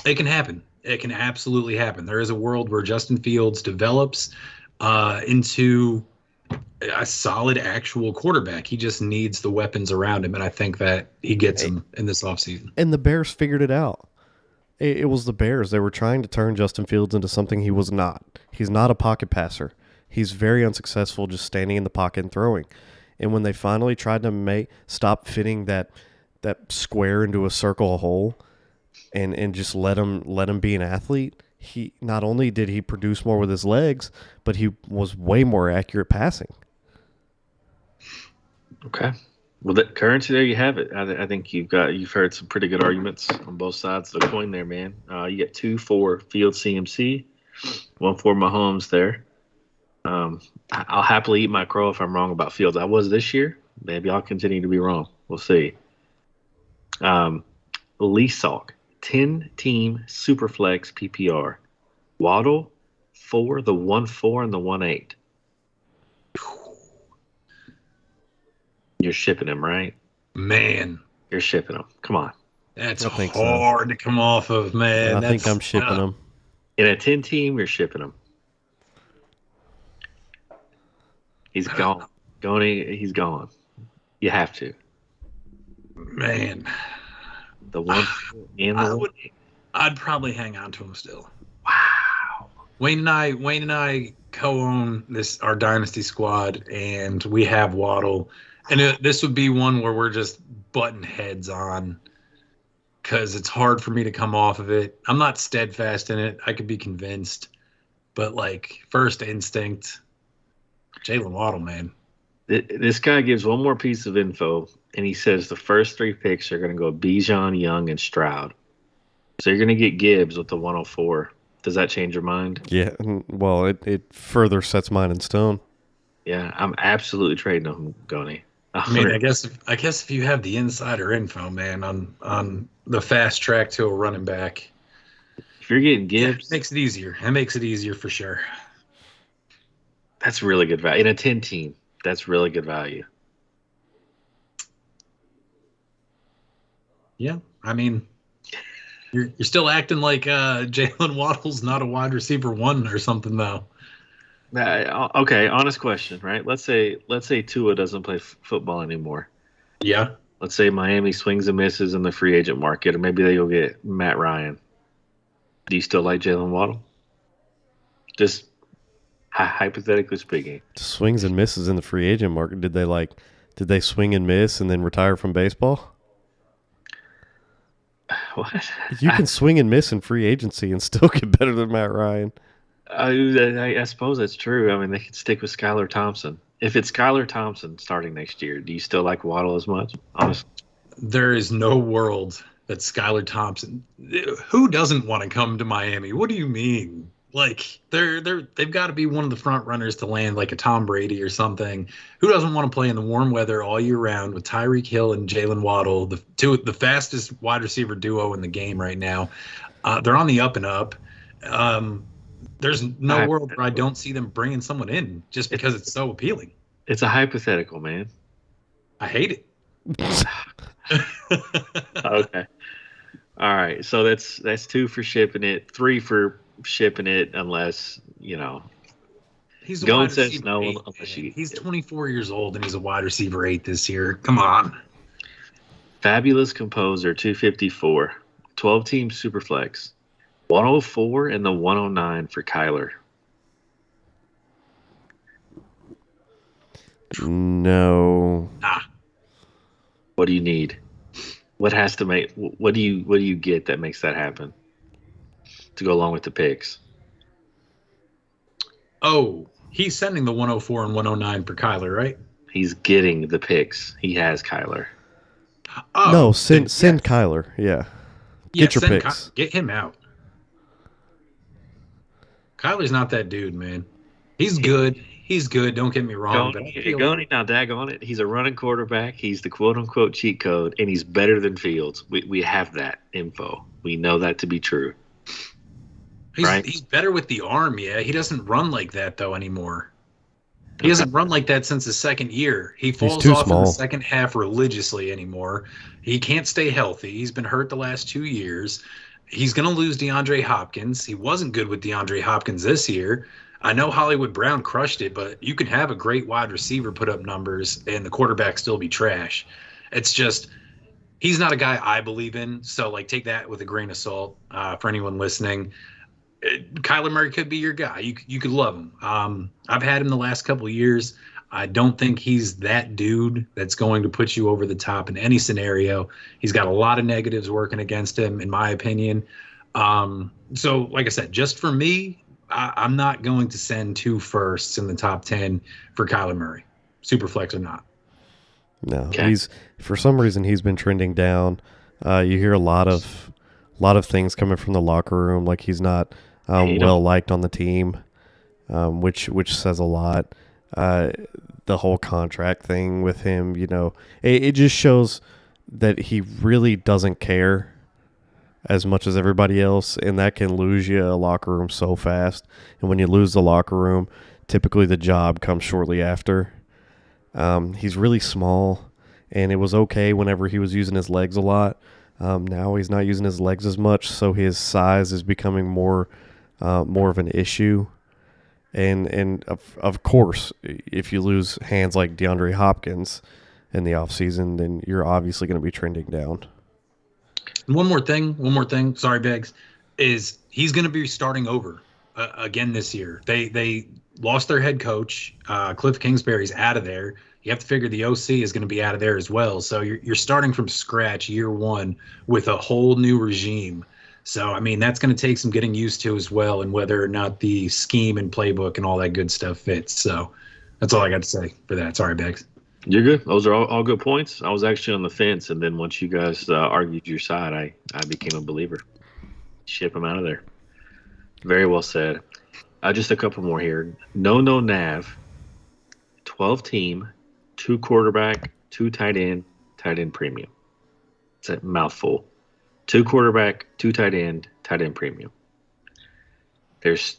it can happen. It can absolutely happen. There is a world where Justin Fields develops into a solid actual quarterback. He just needs the weapons around him, and I think that he gets them in this offseason. And the Bears figured it out. It was the Bears. They were trying to turn Justin Fields into something he was not. He's not a pocket passer. He's very unsuccessful just standing in the pocket and throwing. And when they finally tried to stop fitting that square into a circle hole and just let him be an athlete, he not only did he produce more with his legs, but he was way more accurate passing. Okay. Well, the currency, there you have it. I think you've heard some pretty good arguments on both sides of the coin there, man. You get 2 for Fields CMC, 1 for Mahomes there. I'll happily eat my crow if I'm wrong about Fields. I was this year. Maybe I'll continue to be wrong. We'll see. Lee Salk, 10-team Superflex PPR. Waddle, 4, the 1-4, and the 1-8. You're shipping him, right? Man, You're shipping him. Come on. That's I think so. hard to come off of, man. I think I'm shipping him. In a 10 team, you're shipping him. He's gone. He's gone. You have to. Man, The one in the I'd probably hang on to him still. wow. Wayne and I co-own our dynasty squad, and we have Waddle, and this would be one where we're just butting heads on, because it's hard for me to come off of it. I'm not steadfast in it. I could be convinced, but like first instinct, Jalen Waddle, man. This guy gives one more piece of info, and he says the first 3 picks are going to go Bijan, Young, and Stroud. So you're going to get Gibbs with the 104. Does that change your mind? Yeah, well, it further sets mine in stone. Yeah, I'm absolutely trading him, Goni. I mean, I guess if you have the insider info, man, on the fast track to a running back, if you're getting Gibbs, it makes it easier. It makes it easier for sure. that's really good value. In a 10 team, that's really good value. Yeah, I mean, you're still acting like Jalen Waddle's not a wide receiver 1 or something, though. Okay, honest question, right? Let's say Tua doesn't play football anymore. Yeah. Let's say Miami swings and misses in the free agent market, or maybe they go get Matt Ryan. Do you still like Jalen Waddle? Just hypothetically speaking. Swings and misses in the free agent market. Did they swing and miss and then retire from baseball? What? You can swing and miss in free agency and still get better than Matt Ryan. I suppose that's true. I mean, they could stick with Skylar Thompson. If it's Skylar Thompson starting next year, do you still like Waddle as much? Honestly, There is no world that Skylar Thompson. Who doesn't want to come to Miami? What do you mean? Like they've got to be one of the front runners to land like a Tom Brady or something. Who doesn't want to play in the warm weather all year round with Tyreek Hill and Jalen Waddle, the fastest wide receiver duo in the game right now? They're on the up and up. There's no world where I don't see them bringing someone in just because it's so appealing. it's a hypothetical, man. I hate it. Okay. All right. So that's 2 for shipping it, 3 for shipping it, unless He's a Gone wide says receiver no 8, unless man. you- He's 24 years old and he's a wide receiver 8 this year. Come on. Fabulous Composer 254, 12-team Superflex, 104 and the 109 for Kyler. No. What do you need? What has to make? What do you get that makes that happen? To go along with the picks. Oh, he's sending the 104 and 109 for Kyler, right? He's getting the picks. He has Kyler. Oh, No, send then, Kyler. Yeah. yeah, Get your send picks. Get him out. Kyler's not that dude, man. He's good. He's good. Don't get me wrong. But I feel Now, daggone it. He's a running quarterback. He's the quote-unquote cheat code, and he's better than Fields. We have that info. We know that to be true. he's better with the arm, yeah. He doesn't run like that, though, anymore. He hasn't run like that since his second year. He falls too off in small. the second half religiously anymore. He can't stay healthy. He's been hurt the last 2 years. He's going to lose DeAndre Hopkins. He wasn't good with DeAndre Hopkins this year. I know Hollywood Brown crushed it, but you can have a great wide receiver put up numbers and the quarterback still be trash. It's just he's not a guy I believe in. So, like, take that with a grain of salt for anyone listening. Kyler Murray could be your guy. You could love him. I've had him the last couple of years. I don't think he's that dude that's going to put you over the top in any scenario. He's got a lot of negatives working against him, in my opinion. So, like I said, just for me, I'm not going to send 2 firsts in the top 10 for Kyler Murray, super flex or not. No, Okay. he's for some reason he's been trending down. You hear a lot of things coming from the locker room, like he's not well liked on the team, which says a lot. The whole contract thing with him, it just shows that he really doesn't care as much as everybody else, and that can lose you a locker room so fast. And when you lose the locker room, typically the job comes shortly after. He's really small, and it was okay whenever he was using his legs a lot. Now he's not using his legs as much, so his size is becoming more of an issue. And of course, if you lose hands like DeAndre Hopkins in the offseason, then you're obviously going to be trending down. And one more thing. Sorry, Beggs, is he's going to be starting over again this year. They lost their head coach. Cliff Kingsbury's out of there. You have to figure the OC is going to be out of there as well. So you're starting from scratch year one with a whole new regime. So, I mean, that's going to take some getting used to as well, and whether or not the scheme and playbook and all that good stuff fits. So that's all I got to say for that. Sorry, Beggs. You're good. Those are all good points. I was actually on the fence, and then once you guys argued your side, I became a believer. Ship him out of there. Very well said. Just a couple more here. No Nav, 12-team, 2 quarterback, 2 tight end premium. It's a mouthful. 2 quarterback, 2 tight end premium. There's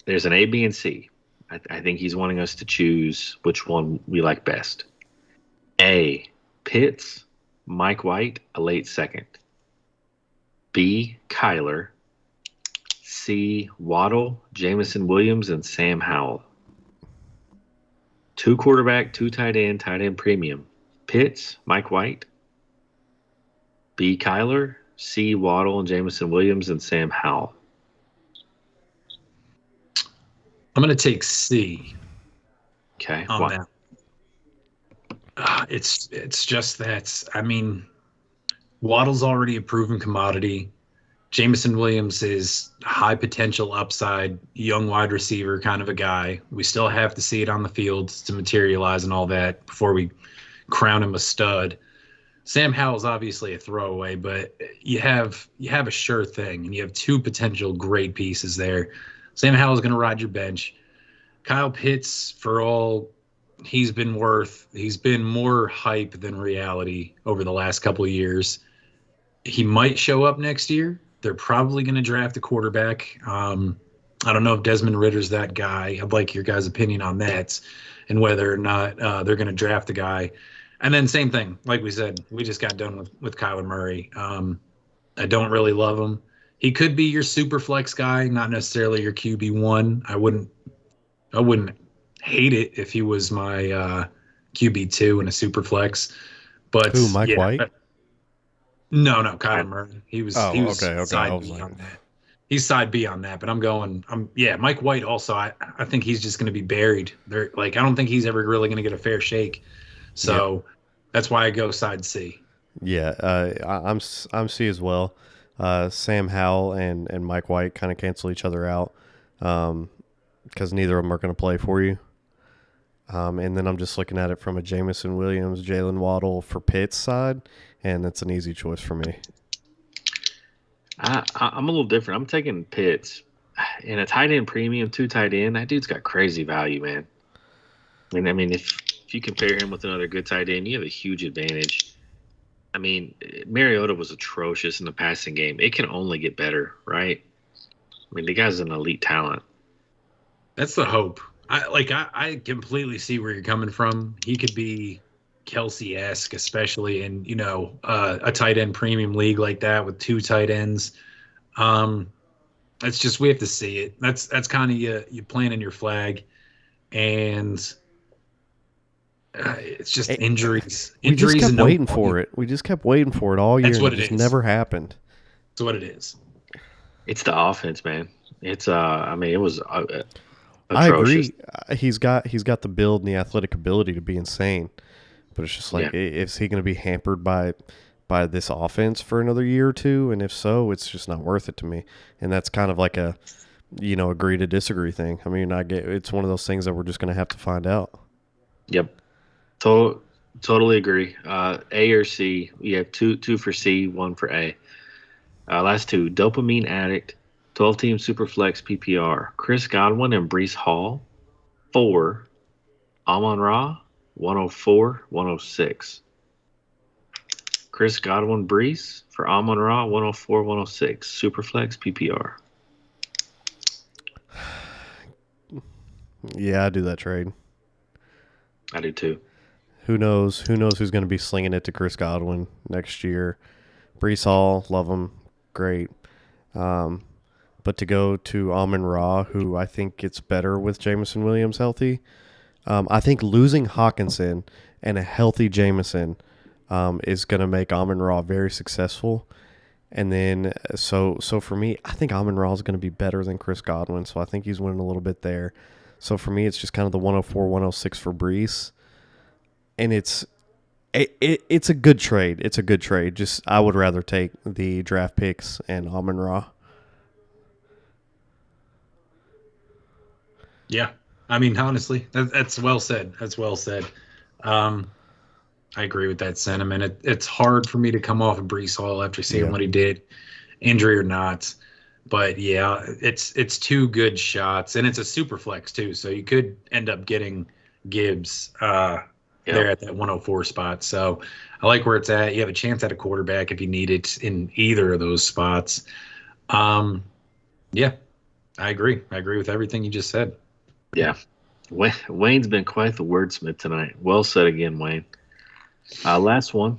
an A, B, and C. I think he's wanting us to choose which one we like best. A, Pitts, Mike White, a late second. B, Kyler. C, Waddle, Jamison Williams, and Sam Howell. 2 quarterback, 2 tight end premium. Pitts, Mike White. B, Kyler. C, Waddle, and Jamison Williams, and Sam Howell. I'm going to take C. Okay. On Why? that. It's just that, I mean, Waddle's already a proven commodity. Jamison Williams is high potential upside, young wide receiver kind of a guy. We still have to see it on the field to materialize and all that before we crown him a stud. Sam Howell's obviously a throwaway, but you have a sure thing, and you have 2 potential great pieces there. Sam Howell's going to ride your bench. Kyle Pitts, for all he's been worth, he's been more hype than reality over the last couple of years. He might show up next year. They're probably going to draft a quarterback. I don't know if Desmond Ritter's that guy. I'd like your guys' opinion on that and whether or not they're going to draft a guy. And then same thing, like we said, we just got done with Kyler Murray. I don't really love him. He could be your super flex guy, not necessarily your QB1. I wouldn't hate it if he was my QB2 in a super flex. But Who, Mike White? No, Kyler Murray. He was okay. side B on that. He's side B on that, but Mike White also, I think he's just going to be buried. I don't think he's ever really going to get a fair shake. So that's why I go side C. Yeah, I'm C as well. Sam Howell and Mike White kind of cancel each other out because neither of them are going to play for you. And then I'm just looking at it from a Jamison Williams, Jalen Waddle for Pitts side, and that's an easy choice for me. I'm a little different. I'm taking Pitts. In a tight end premium, 2 tight end, that dude's got crazy value, man. I mean, if you compare him with another good tight end, you have a huge advantage. I mean, Mariota was atrocious in the passing game. It can only get better, right? I mean, the guy's an elite talent. That's the hope. I completely see where you're coming from. He could be Kelsey-esque, especially in, a tight end premium league like that with 2 tight ends. It's just, we have to see it. That's kind of you planting your flag, and it's just injuries. We just kept waiting for it. We just kept waiting for it all year. That's what it it just is. Never happened. That's what it is. It's the offense, man. It's it was atrocious. I agree. He's got the build and the athletic ability to be insane, but it's just like, is he going to be hampered by this offense for another year or two? And if so, it's just not worth it to me. And that's kind of like a agree to disagree thing. I mean, it's one of those things that we're just going to have to find out. Yep. Totally agree. A or C. We have two for C, 1 for A. Last 2, Dopamine Addict, 12-team Superflex PPR, Chris Godwin and Breece Hall. 4, Amon-Ra, 104, 106. Chris Godwin, Breece for Amon-Ra, 104, 106. Superflex PPR. Yeah, I do that trade. I do too. Who knows? Who knows who's going to be slinging it to Chris Godwin next year? Brees Hall, love him, great. But to go to Amon-Ra, who I think gets better with Jameson Williams healthy, I think losing Hawkinson and a healthy Jameson is going to make Amon-Ra very successful. And then, so for me, I think Amon-Ra is going to be better than Chris Godwin, so I think he's winning a little bit there. So for me, it's just kind of the 104, 106 for Brees. And it's a good trade. It's a good trade. Just I would rather take the draft picks and Amon-Ra. Yeah. I mean, honestly, that's well said. That's well said. I agree with that sentiment. It's hard for me to come off of Brees Hall after seeing what he did, injury or not. But yeah, it's two good shots, and it's a super flex too. So you could end up getting Gibbs there at that 104 spot. So I like where it's at. You have a chance at a quarterback if you need it in either of those spots. Yeah, I agree. I agree with everything you just said. Yeah. Wayne's been quite the wordsmith tonight. Well said again, Wayne. Last one.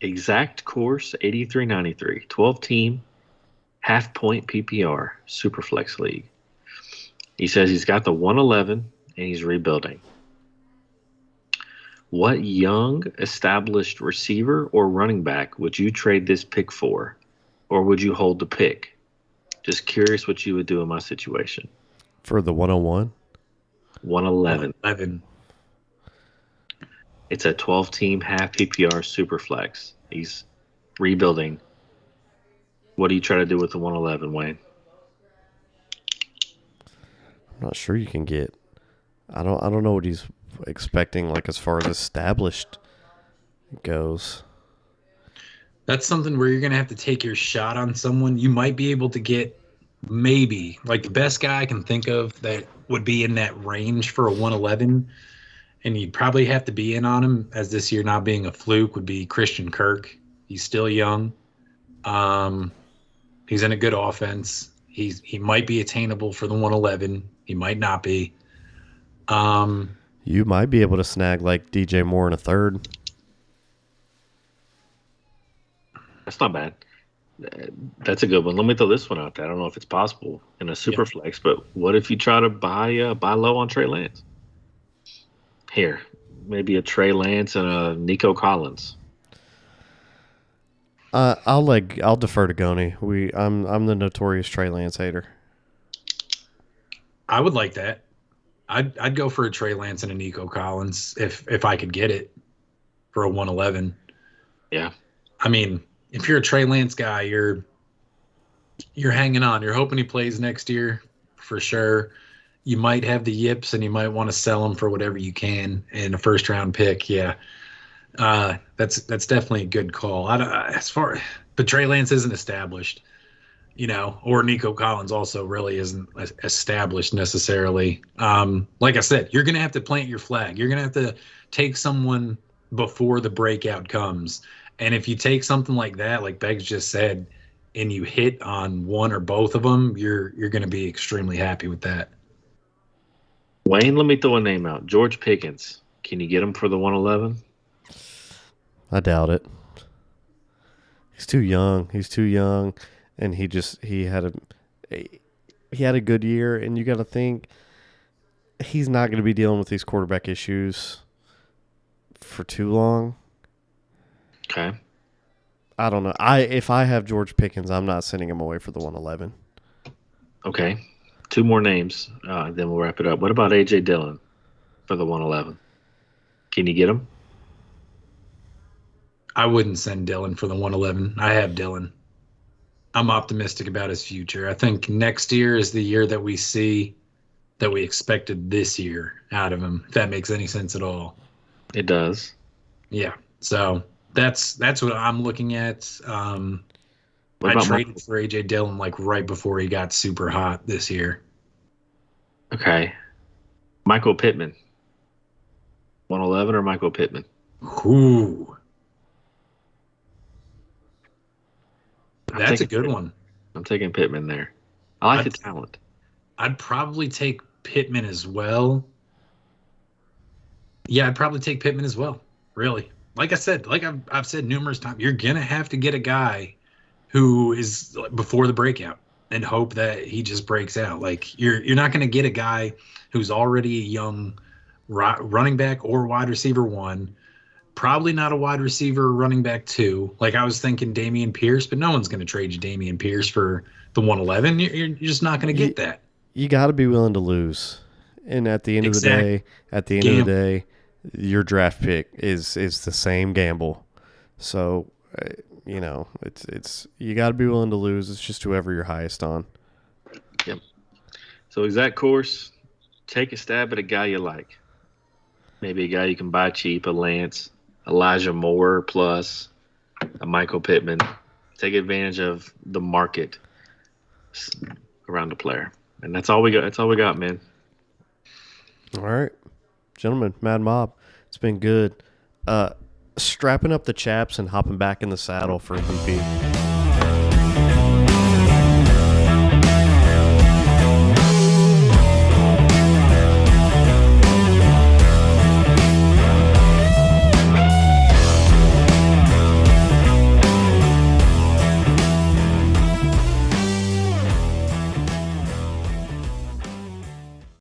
Exact course 8393. 12-team, half-point PPR, Superflex League. He says he's got the 111 and he's rebuilding. What young, established receiver or running back would you trade this pick for? Or would you hold the pick? Just curious what you would do in my situation. For the 101? 111. 111. It's a 12-team half PPR Superflex. He's rebuilding. What do you try to do with the 111, Wayne? I'm not sure you can get. I don't know what he's expecting, like as far as established goes. That's something where you're gonna have to take your shot on someone. You might be able to get maybe like the best guy I can think of that would be in that range for a 111. And you'd probably have to be in on him, as this year not being a fluke, would be Christian Kirk. He's still young. He's in a good offense. He might be attainable for the 111. He might not be. You might be able to snag like DJ Moore in a third. That's not bad. That's a good one. Let me throw this one out there. I don't know if it's possible in a super flex, but what if you try to buy low on Trey Lance? Here, maybe a Trey Lance and a Nico Collins. I'll defer to Goni. I'm the notorious Trey Lance hater. I would like that. I'd go for a Trey Lance and a Nico Collins if I could get it for a 111. Yeah. I mean, if you're a Trey Lance guy, you're hanging on. You're hoping he plays next year for sure. You might have the yips and you might want to sell him for whatever you can in a first round pick. Yeah. That's definitely a good call. But Trey Lance isn't established, or Nico Collins also really isn't established necessarily. Like I said, you're going to have to plant your flag. You're going to have to take someone before the breakout comes. And if you take something like that, like Beggs just said, and you hit on one or both of them, you're going to be extremely happy with that. Wayne, let me throw a name out. George Pickens. Can you get him for the 111? I doubt it. He's too young. And he had a good year, and you got to think he's not going to be dealing with these quarterback issues for too long. Okay. I don't know. If I have George Pickens, I'm not sending him away for the 111. Okay. Two more names, then we'll wrap it up. What about A.J. Dillon for the 111? Can you get him? I wouldn't send Dillon for the 111. I have Dillon. I'm optimistic about his future. I think next year is the year that we see that we expected this year out of him, if that makes any sense at all. It does. Yeah. So that's what I'm looking at. What I about traded for A.J. Dillon like right before he got super hot this year. Okay. Michael Pittman. 111 or Michael Pittman? Ooh. That's a good one. I'm taking Pittman there. I like the talent. I'd probably take Pittman as well. Yeah, I'd probably take Pittman as well. Really, like I said, like I've said numerous times, you're gonna have to get a guy who is before the breakout and hope that he just breaks out. Like you're not gonna get a guy who's already a young running back or wide receiver one. Probably not a wide receiver, running back two. Like I was thinking Damian Pierce, but no one's going to trade you Damian Pierce for the 111. You're just not going to get that. You got to be willing to lose. And at the end of the day, your draft pick is the same gamble. So, it's you got to be willing to lose. It's just whoever you're highest on. Yep. So exact course, take a stab at a guy you like. Maybe a guy you can buy cheap, a Lance, Elijah Moore plus, a Michael Pittman. Take advantage of the market around the player. And that's all we got. That's all we got, man. All right. Gentlemen, Mad Mob, it's been good. Strapping up the chaps and hopping back in the saddle for MVP.